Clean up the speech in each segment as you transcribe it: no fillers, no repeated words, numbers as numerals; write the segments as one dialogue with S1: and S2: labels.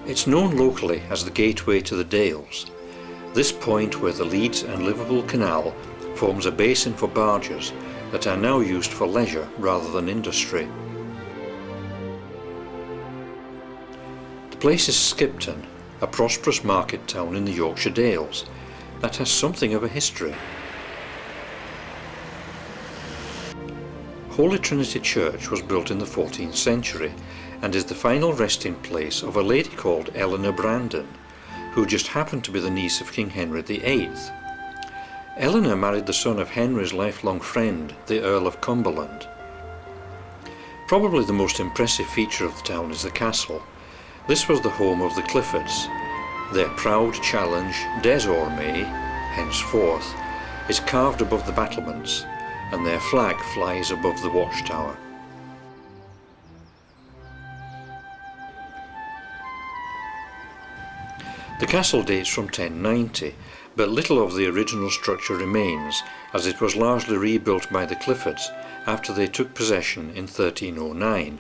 S1: It's known locally as the gateway to the Dales. This point where the Leeds and Liverpool Canal forms a basin for barges that are now used for leisure rather than industry. The place is Skipton, a prosperous market town in the Yorkshire Dales that has something of a history. Holy Trinity Church was built in the 14th century and is the final resting place of a lady called Eleanor Brandon, who just happened to be the niece of King Henry VIII. Eleanor married the son of Henry's lifelong friend, the Earl of Cumberland. Probably the most impressive feature of the town is the castle. This was the home of the Cliffords. Their proud challenge, Désormais, henceforth, is carved above the battlements, and their flag flies above the watchtower. The castle dates from 1090, but little of the original structure remains, as it was largely rebuilt by the Cliffords after they took possession in 1309.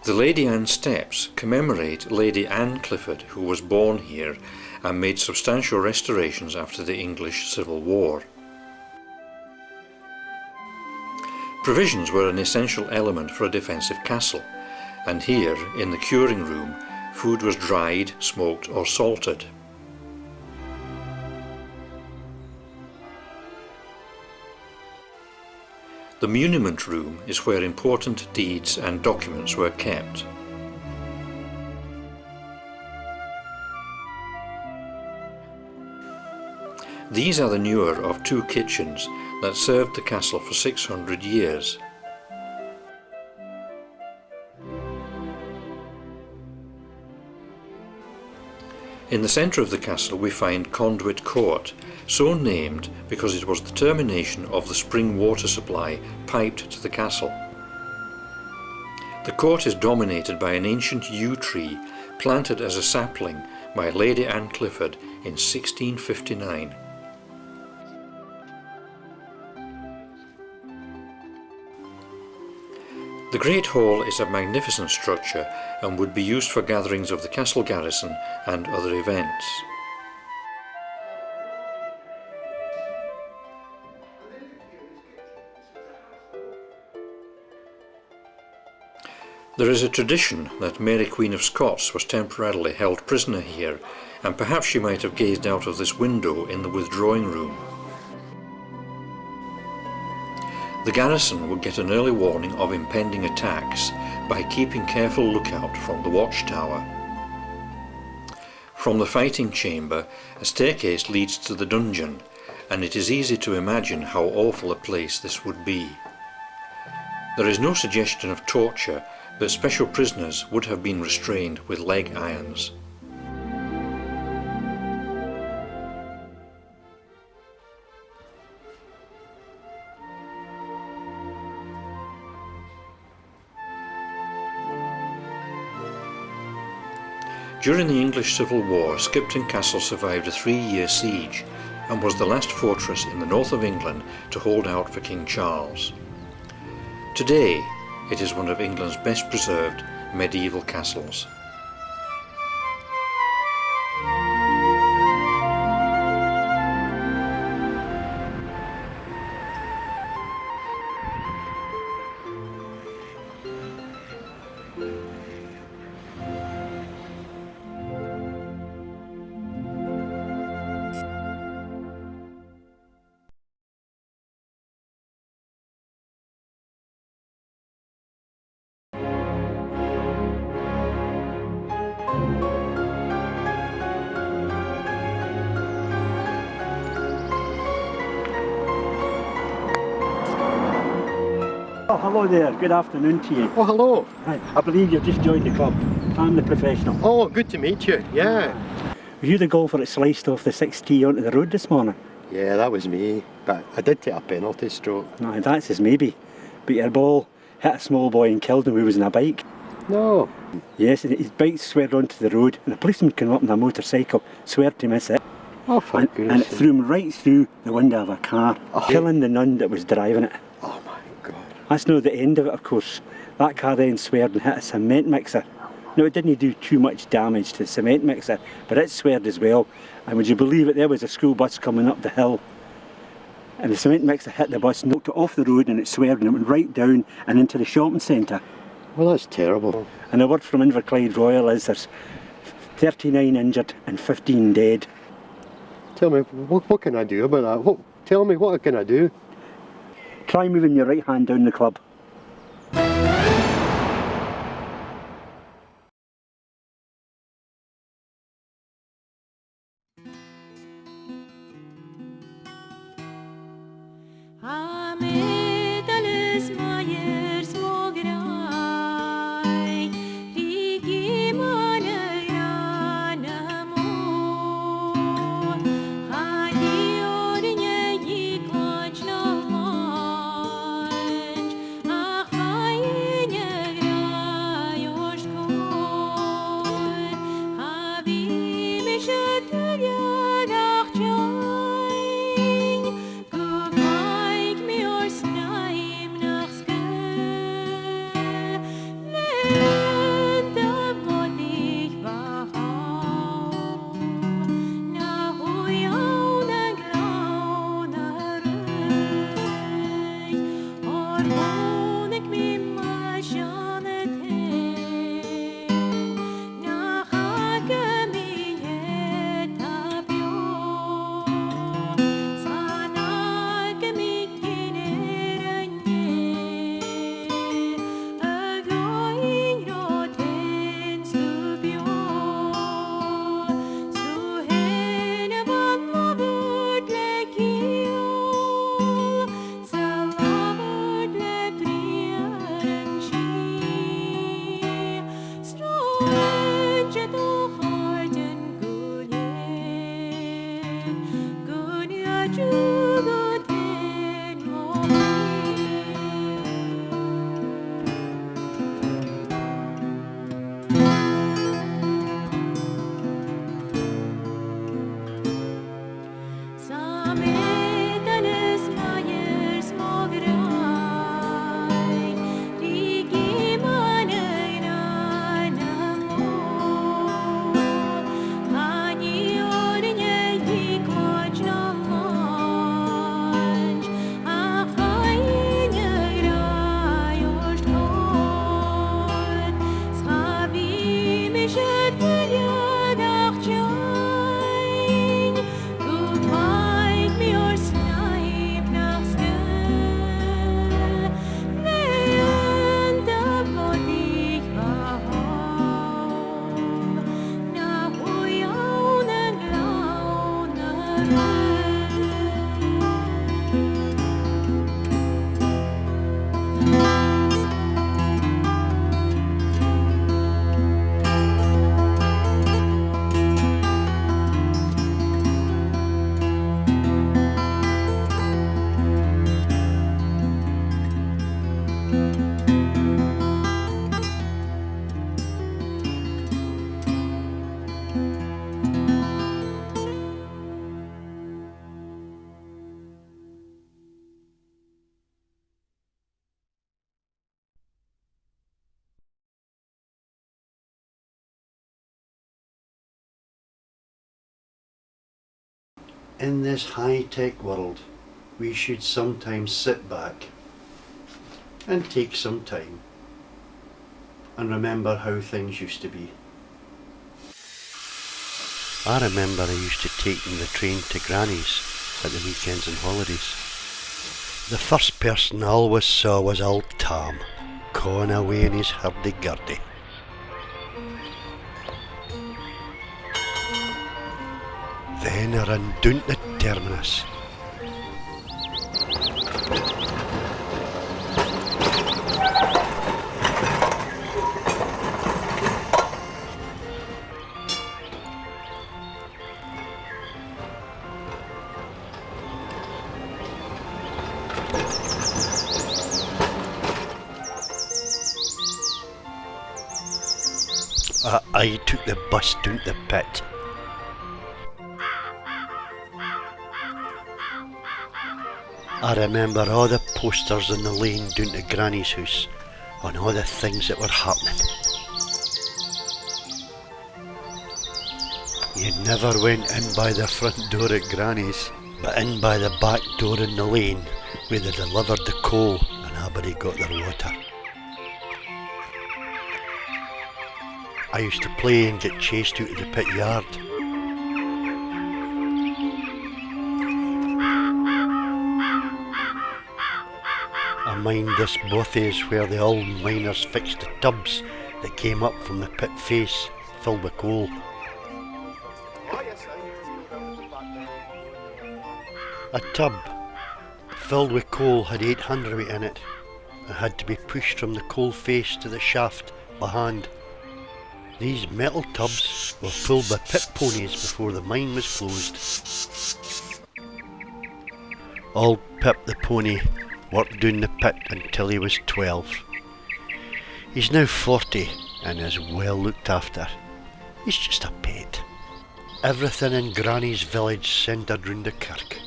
S1: The Lady Anne Steps commemorate Lady Anne Clifford, who was born here and made substantial restorations after the English Civil War. Provisions were an essential element for a defensive castle, and here, in the curing room, food was dried, smoked or salted. The muniment room is where important deeds and documents were kept. These are the newer of two kitchens that served the castle for 600 years. In the centre of the castle we find Conduit Court, so named because it was the termination of the spring water supply piped to the castle. The court is dominated by an ancient yew tree planted as a sapling by Lady Anne Clifford in 1659. The Great Hall is a magnificent structure and would be used for gatherings of the castle garrison and other events. There is a tradition that Mary Queen of Scots was temporarily held prisoner here, and perhaps she might have gazed out of this window in the withdrawing room. The garrison would get an early warning of impending attacks by keeping careful lookout from the watchtower. From the fighting chamber, a staircase leads to the dungeon, and it is easy to imagine how awful a place this would be. There is no suggestion of torture, but special prisoners would have been restrained with leg irons. During the English Civil War, Skipton Castle survived a 3-year siege and was the last fortress in the north of England to hold out for King Charles. Today, it is one of England's best preserved medieval castles.
S2: Oh, hello there. Good afternoon to you.
S3: Oh, hello.
S2: Hi. I believe you've just joined the club. I'm the professional.
S3: Oh, good to meet you. Yeah.
S2: Were you the golfer that sliced off the 6th tee onto the road this morning?
S3: Yeah, that was me. But I did take a penalty stroke.
S2: No, that's his maybe. But your ball hit a small boy and killed him who was on a bike.
S3: No.
S2: Yes, and his bike swerved onto the road and a policeman came up on a motorcycle, swerved to miss it.
S3: Oh, for goodness
S2: and it
S3: sake.
S2: threw him right through the window of a car, killing the nun that was driving it.
S3: Oh my God.
S2: That's not the end of it, of course. That car then swerved and hit a cement mixer Now, it didn't do too much damage to the cement mixer, but it sweared as well. And would you believe it, there was a school bus coming up the hill, and the cement mixer hit the bus, knocked it off the road, and it swerved and it went right down and into the shopping centre.
S3: Well, that's terrible.
S2: And the word from Inverclyde Royal is there's 39 injured and 15 dead.
S3: Tell me, what can I do about that? Tell me, what can I do?
S2: Try moving your right hand down the club.
S4: In this high-tech world, we should sometimes sit back and take some time and remember how things used to be. I remember I used to take the train to Granny's at the weekends and holidays. The first person I always saw was old Tom, cawing away in his hurdy-gurdy. Then I ran down to the terminus. I took the bus down to the pit. I remember all the posters in the lane down to Granny's house on all the things that were happening. You never went in by the front door at Granny's, but in by the back door in the lane where they delivered the coal and everybody got their water. I used to play and get chased out of the pit yard. I mind this bothies where the old miners fixed the tubs that came up from the pit face filled with coal. A tub filled with coal had 8 hundredweight in it and had to be pushed from the coal face to the shaft by hand. These metal tubs were pulled by pit ponies before the mine was closed. Old Pip the pony worked down the pit until he was 12. He's now 40 and is well looked after. He's just a pet. Everything in Granny's village centred round the kirk.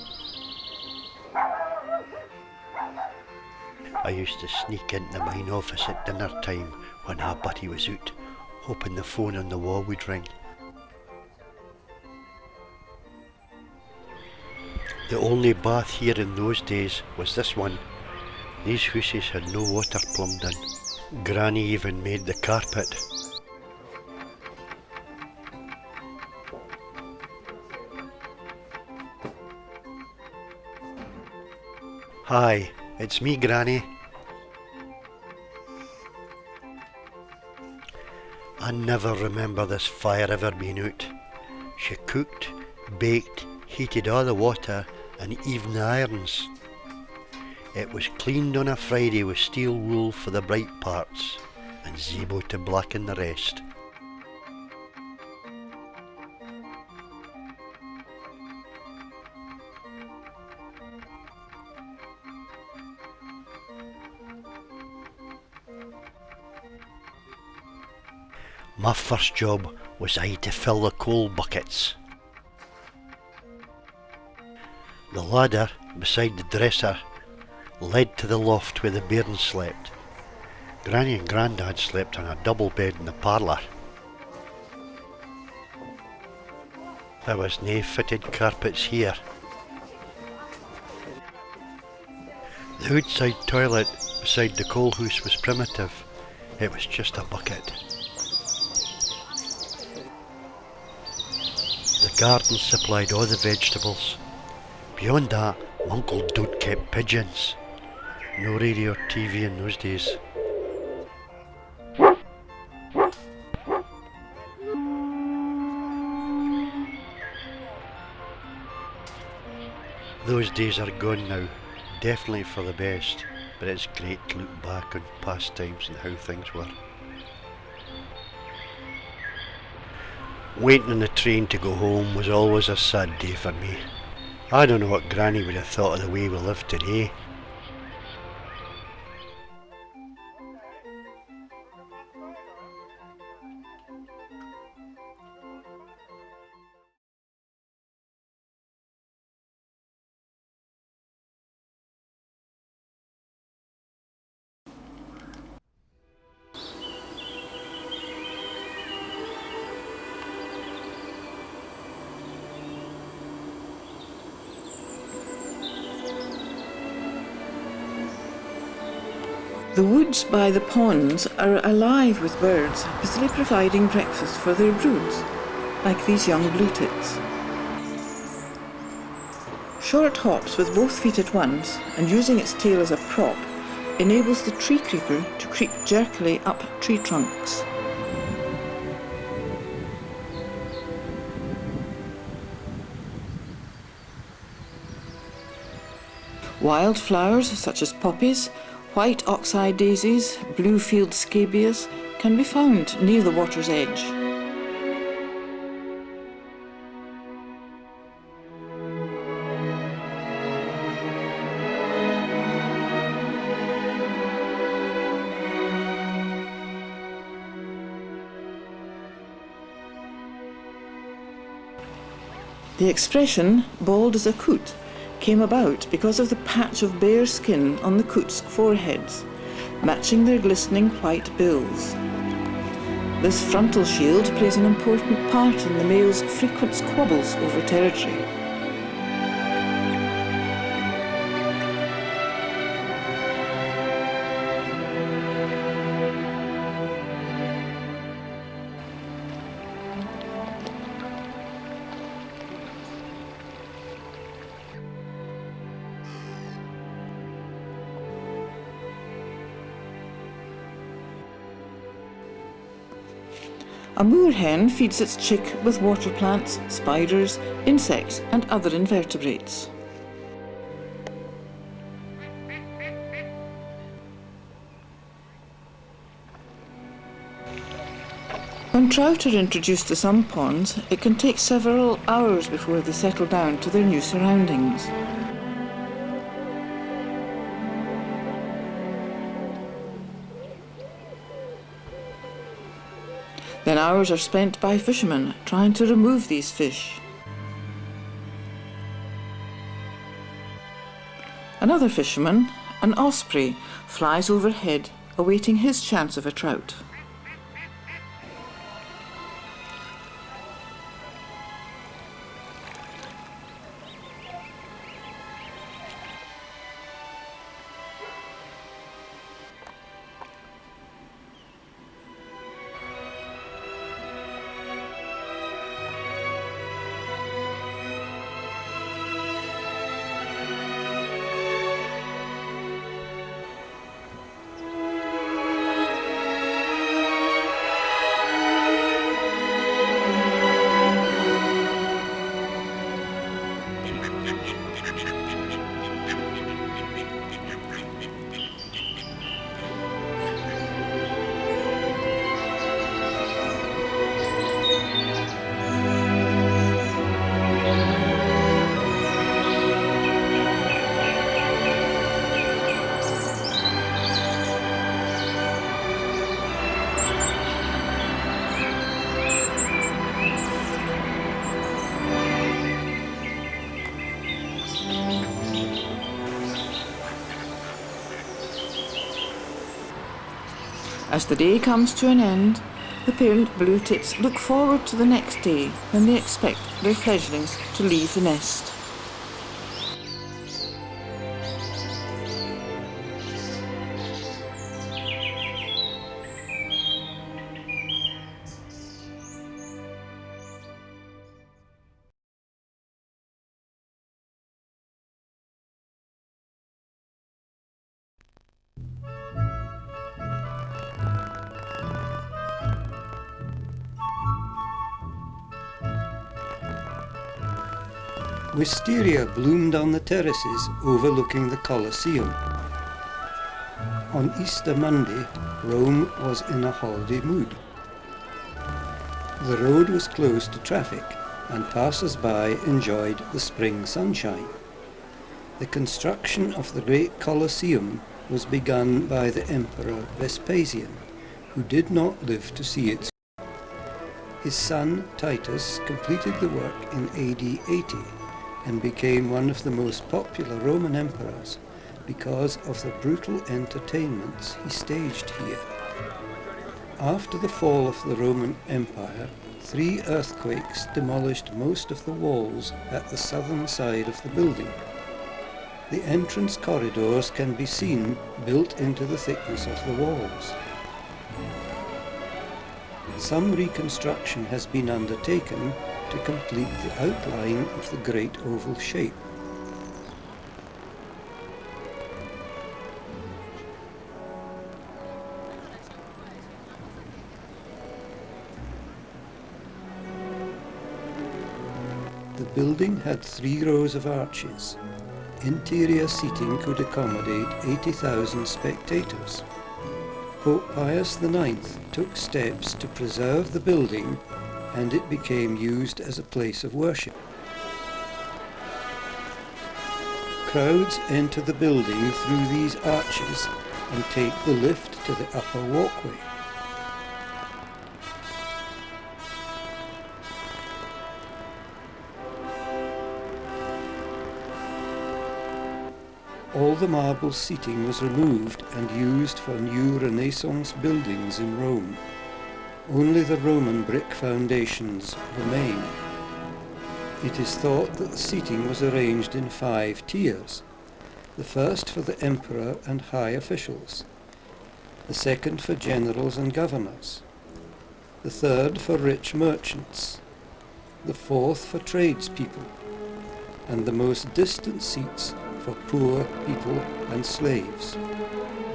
S4: I used to sneak into the mine office at dinner time when our buddy was out, hoping the phone on the wall would ring. The only bath here in those days was this one. These houses had no water plumbed in. Granny even made the carpet. Hi, it's me, Granny. I never remember this fire ever being out. She cooked, baked, heated all the water and even the irons. It was cleaned on a Friday with steel wool for the bright parts and Zebo to blacken the rest. My first job was to fill the coal buckets. The ladder beside the dresser led to the loft where the bairns slept. Granny and Grandad slept on a double bed in the parlour. There was nae fitted carpets here. The outside toilet beside the coal house was primitive. It was just a bucket. The garden supplied all the vegetables. Beyond that, my Uncle Dude kept pigeons. No radio or TV in those days. Those days are gone now, definitely for the best, but it's great to look back on past times and how things were. Waiting on the train to go home was always a sad day for me. I don't know what Granny would have thought of the way we live today.
S5: The woods by the ponds are alive with birds, busily providing breakfast for their broods, like these young blue tits. Short hops with both feet at once, and using its tail as a prop, enables the tree creeper to creep jerkily up tree trunks. Wildflowers such as poppies, white oxeye daisies, blue field scabious can be found near the water's edge. The expression bald as a coot came about because of the patch of bare skin on the coots' foreheads, matching their glistening white bills. This frontal shield plays an important part in the male's frequent squabbles over territory. A moorhen feeds its chick with water plants, spiders, insects and other invertebrates. When trout are introduced to some ponds, it can take several hours before they settle down to their new surroundings. Then hours are spent by fishermen trying to remove these fish. Another fisherman, an osprey, flies overhead, awaiting his chance of a trout. As the day comes to an end, the parent blue tits look forward to the next day when they expect their fledglings to leave the nest.
S6: Wisteria bloomed on the terraces overlooking the Colosseum. On Easter Monday, Rome was in a holiday mood. The road was closed to traffic and passers-by enjoyed the spring sunshine. The construction of the great Colosseum was begun by the Emperor Vespasian, who did not live to see it. His son Titus completed the work in AD 80 and became one of the most popular Roman emperors because of the brutal entertainments he staged here. After the fall of the Roman Empire, 3 earthquakes demolished most of the walls at the southern side of the building. The entrance corridors can be seen built into the thickness of the walls. Some reconstruction has been undertaken to complete the outline of the great oval shape. The building had 3 rows of arches. Interior seating could accommodate 80,000 spectators. Pope Pius IX took steps to preserve the building and it became used as a place of worship. Crowds enter the building through these arches and take the lift to the upper walkway. All the marble seating was removed and used for new Renaissance buildings in Rome. Only the Roman brick foundations remain. It is thought that the seating was arranged in 5 tiers, the first for the emperor and high officials, the second for generals and governors, the third for rich merchants, the fourth for tradespeople, and the most distant seats for poor people and slaves.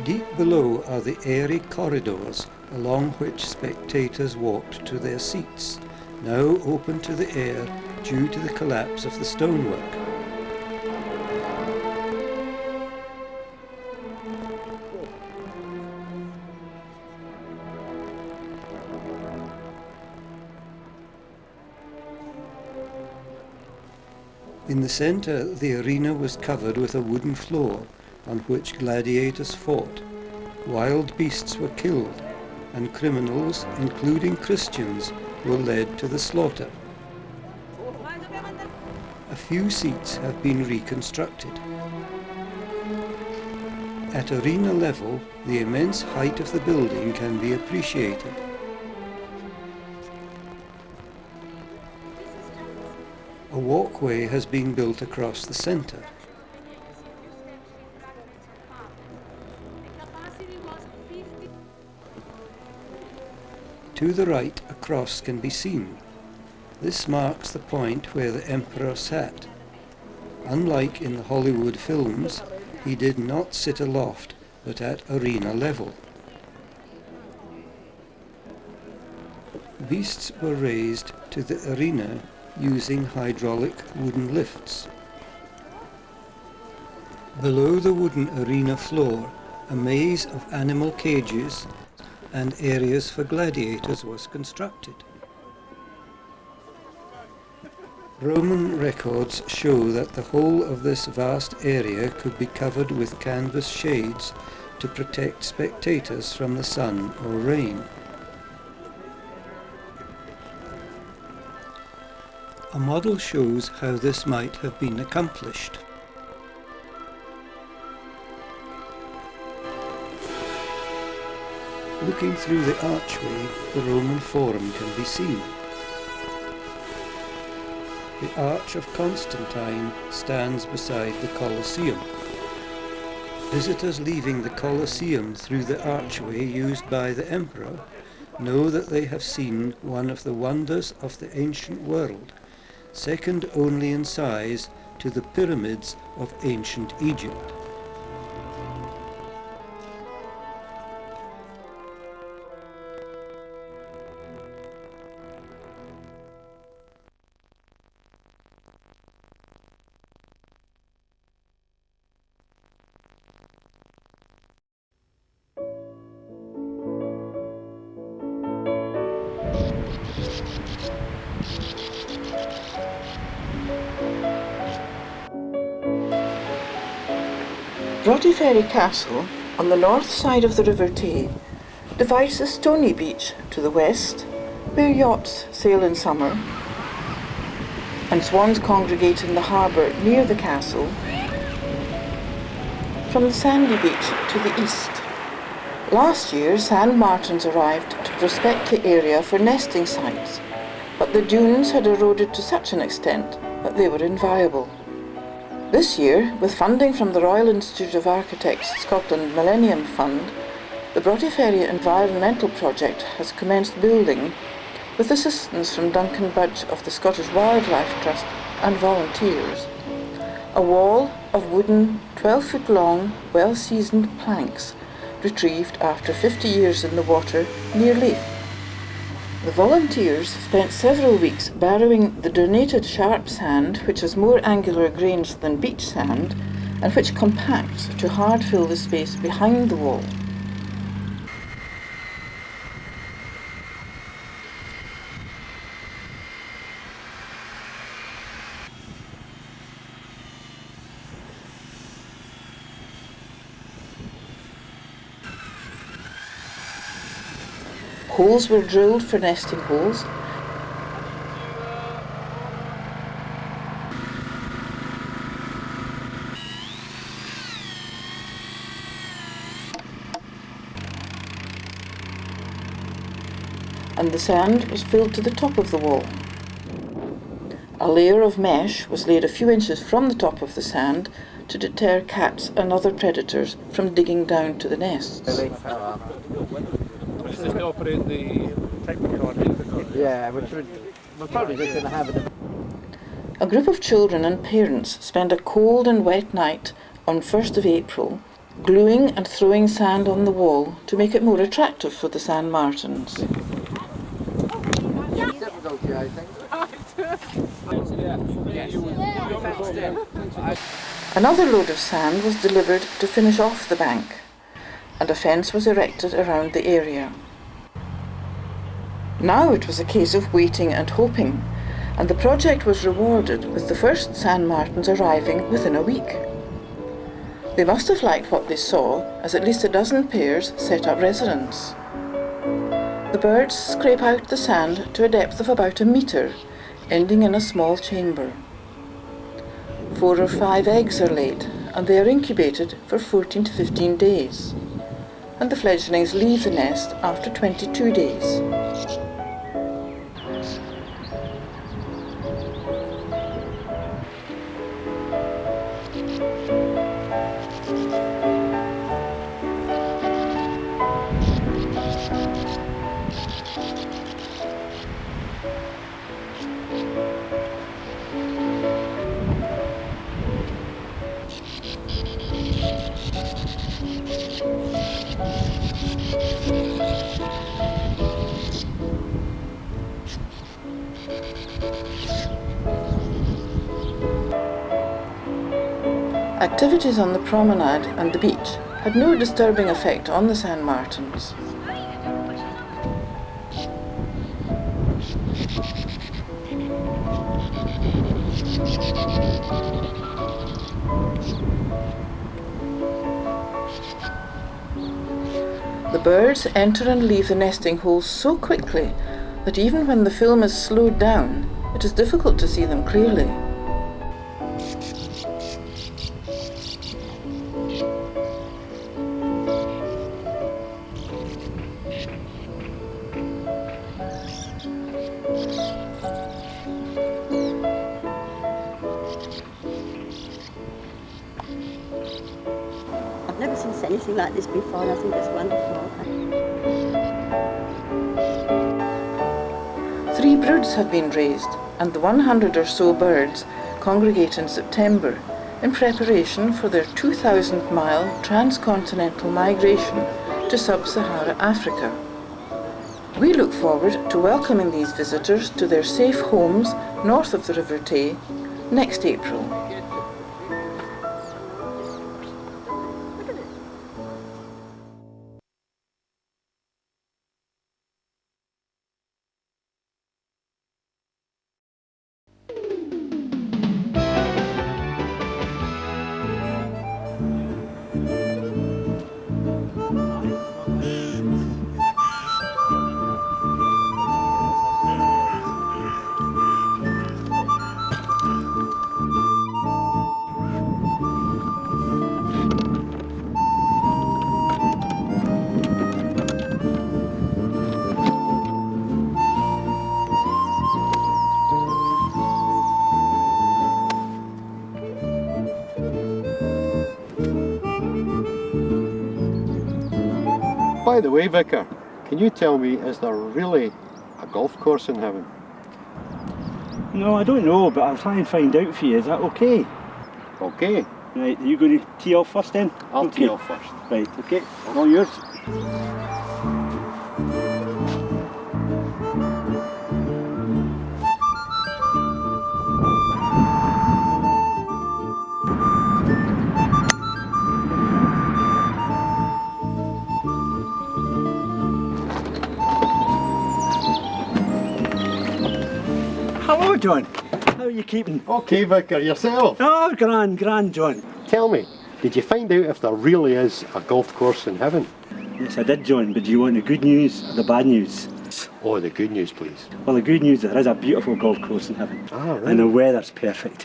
S6: Deep below are the airy corridors along which spectators walked to their seats, now open to the air due to the collapse of the stonework. In the centre, the arena was covered with a wooden floor on which gladiators fought. Wild beasts were killed, and criminals, including Christians, were led to the slaughter. A few seats have been reconstructed. At arena level, the immense height of the building can be appreciated. A walkway has been built across the centre. To the right, a cross can be seen. This marks the point where the emperor sat. Unlike in the Hollywood films, he did not sit aloft, but at arena level. Beasts were raised to the arena using hydraulic wooden lifts. Below the wooden arena floor, a maze of animal cages and areas for gladiators was constructed. Roman records show that the whole of this vast area could be covered with canvas shades to protect spectators from the sun or rain. A model shows how this might have been accomplished. Looking through the archway, the Roman Forum can be seen. The Arch of Constantine stands beside the Colosseum. Visitors leaving the Colosseum through the archway used by the emperor know that they have seen one of the wonders of the ancient world, second only in size to the pyramids of ancient Egypt.
S5: Ferry Castle, on the north side of the River Tay, divides the stony beach to the west, where yachts sail in summer, and swans congregate in the harbour near the castle, from the sandy beach to the east. Last year, Sandmartins arrived to prospect the area for nesting sites, but the dunes had eroded to such an extent that they were inviable. This year, with funding from the Royal Institute of Architects Scotland Millennium Fund, the Ferry Environmental Project has commenced building, with assistance from Duncan Budge of the Scottish Wildlife Trust and volunteers, a wall of wooden, 12-foot long, well-seasoned planks retrieved after 50 years in the water near Leith. The volunteers spent several weeks barrowing the donated sharp sand, which has more angular grains than beach sand, and which compacts to hard fill the space behind the wall. Holes were drilled for nesting holes. And and the sand was filled to the top of the wall. A layer of mesh was laid a few inches from the top of the sand to deter cats and other predators from digging down to the nests.
S7: Yeah, we're probably just going to have it.
S5: A group of children and parents spend a cold and wet night on 1st of April gluing and throwing sand on the wall to make it more attractive for the Sandmartins.
S7: Difficulty, I think.
S5: Another load of sand was delivered to finish off the bank, and a fence was erected around the area. Now it was a case of waiting and hoping, and the project was rewarded with the first Sandmartins arriving within a week. They must have liked what they saw, as at least a dozen pairs set up residence. The birds scrape out the sand to a depth of about 1 metre, ending in a small chamber. 4 or 5 eggs are laid, and they are incubated for 14 to 15 days, and the fledglings leave the nest after 22 days. Activities on the promenade and the beach had no disturbing effect on the Sandmartins. The birds enter and leave the nesting holes so quickly that even when the film is slowed down, it is difficult to see them clearly.
S8: I've never seen anything like this before, and I think it's wonderful.
S5: 3 broods have been raised, and the 100 or so birds congregate in September in preparation for their 2,000-mile transcontinental migration to sub-Sahara Africa. We look forward to welcoming these visitors to their safe homes north of the River Tay next April.
S3: By the way, Vicar, can you tell me, is there really a golf course in heaven?
S2: No, I don't know, but I'll try and find out for you. Is that okay?
S3: Okay,
S2: Right, are you going to tee off first then?
S3: I'll
S2: Okay.
S3: tee off first.
S2: Right, okay, all yours. Hello, John. How are you keeping?
S3: Okay, Vicar, yourself.
S2: Oh, grand, John.
S3: Tell me, did you find out if there really is a golf course in heaven?
S2: Yes, I did, John, but do you want the good news or the bad news?
S3: Oh, the good news, please.
S2: Well, the good news, there is a beautiful golf course in heaven.
S3: Ah, right.
S2: And the weather's perfect.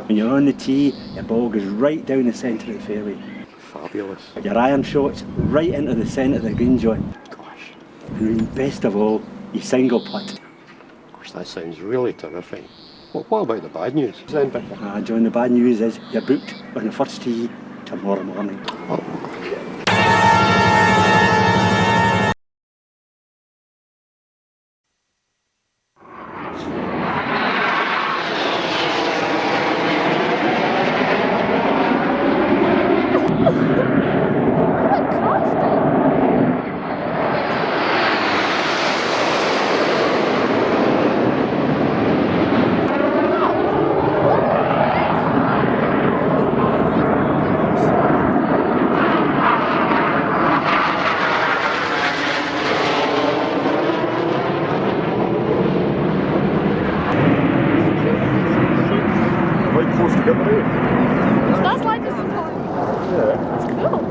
S2: When you're on the tee, your ball goes right down the centre of the fairway.
S3: Fabulous.
S2: Your iron shot's right into the centre of the green, John.
S3: Gosh.
S2: And best of all, you single putt.
S3: Gosh, that sounds really terrific. Well, what about the bad news then, Vicar?
S2: John, the bad news is you're booked on the first tee tomorrow morning.
S3: Oh.
S9: That's like this one. Yeah. It's cool.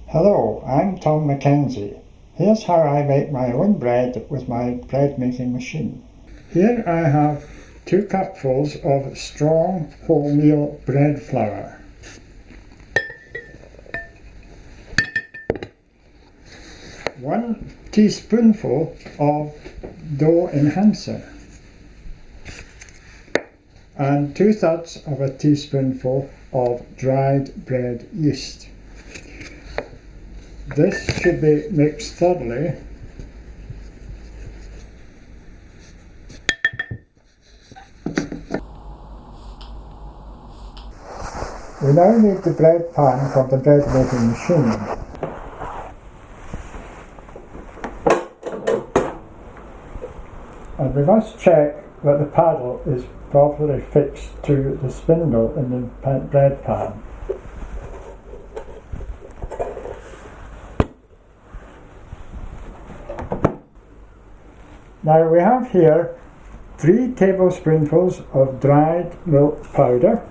S10: Hello, I'm Tom Mackenzie. Here's how I make my own bread with my bread making machine. Here I have 2 cupfuls of strong wholemeal bread flour. One teaspoonful of dough enhancer and 2/3 of a teaspoonful of dried bread yeast. This should be mixed thoroughly . We now need the bread pan from the bread making machine. And we must check that the paddle is properly fixed to the spindle in the bread pan. Now we have here 3 tablespoonfuls of dried milk powder,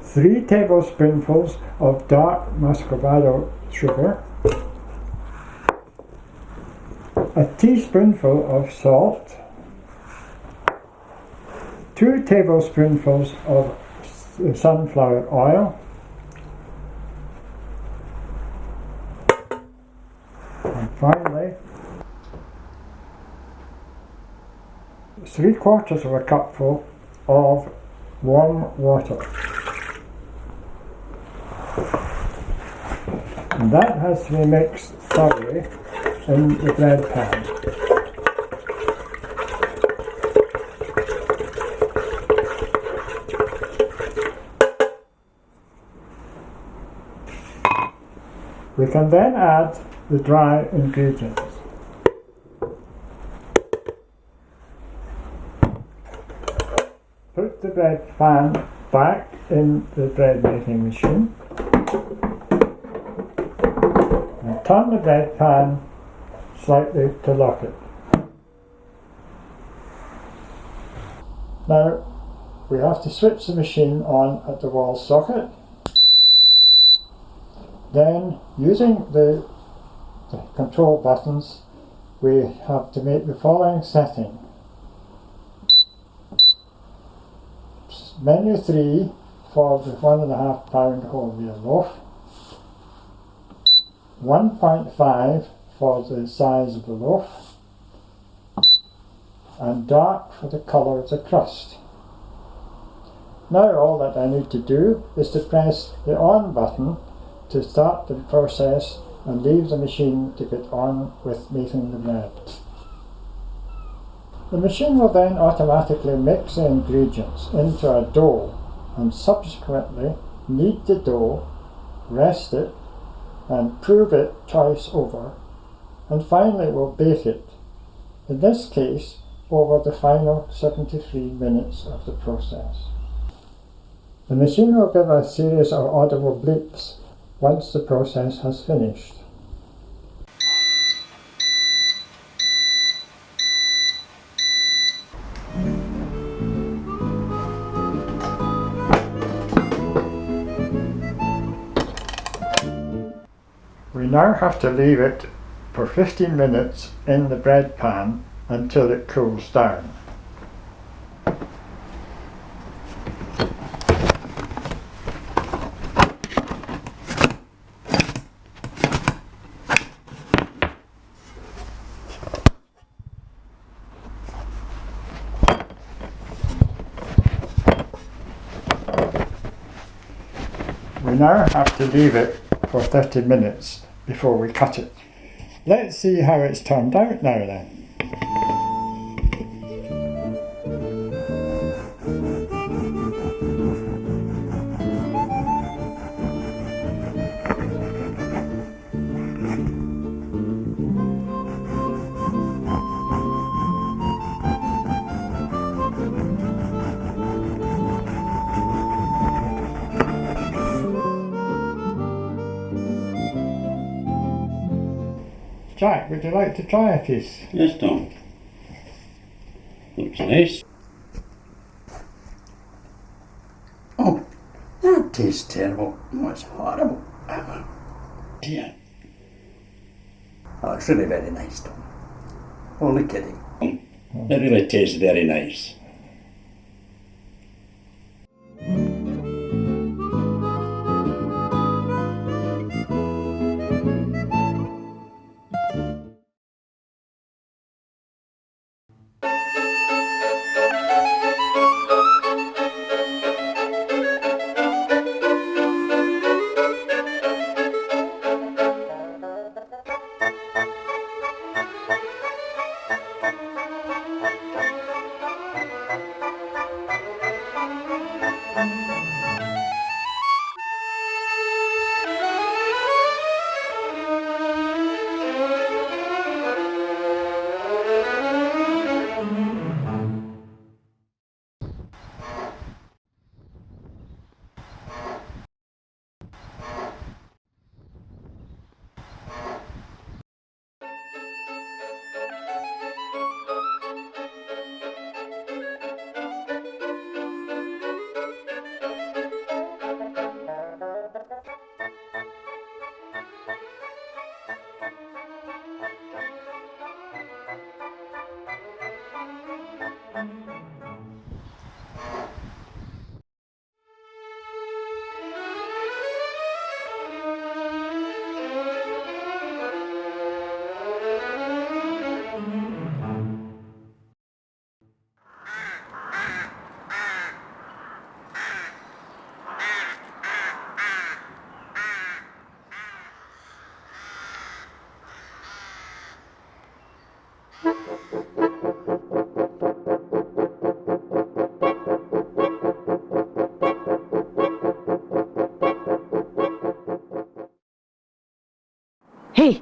S10: 3 tablespoonfuls of dark muscovado sugar, a teaspoonful of salt, 2 tablespoonfuls of sunflower oil, and finally 3/4 of a cupful of warm water. And that has to be mixed thoroughly in the bread pan. We can then add the dry ingredients. bread pan back in the bread making machine and turn the bread pan slightly to lock it. Now we have to switch the machine on at the wall socket. Then, using the control buttons, we have to make the following setting. Menu 3 for the 1.5 pound wholemeal loaf, 1.5 for the size of the loaf, and dark for the colour of the crust. Now all that I need to do is to press the on button to start the process and leave the machine to get on with making the bread. The machine will then automatically mix the ingredients into a dough and subsequently knead the dough, rest it and prove it twice over, and finally will bake it, in this case over the final 73 minutes of the process. The machine will give a series of audible bleeps once the process has finished. We now have to leave it for 15 minutes in the bread pan until it cools down. We now have to leave it for 30 minutes before we cut it. Let's see how it's turned out now then. Jack, would you like to try a piece?
S11: Yes, Tom. Looks nice. Oh, that tastes terrible. Oh, it's horrible. Dear.
S12: Oh, it's really very nice, Tom. Only kidding.
S11: It really tastes very nice.
S5: Hey!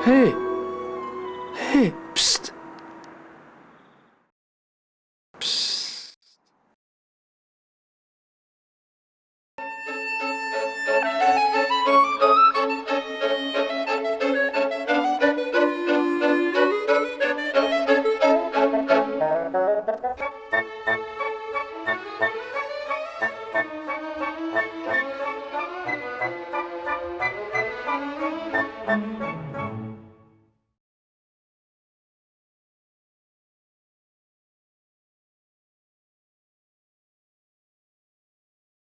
S13: Hey,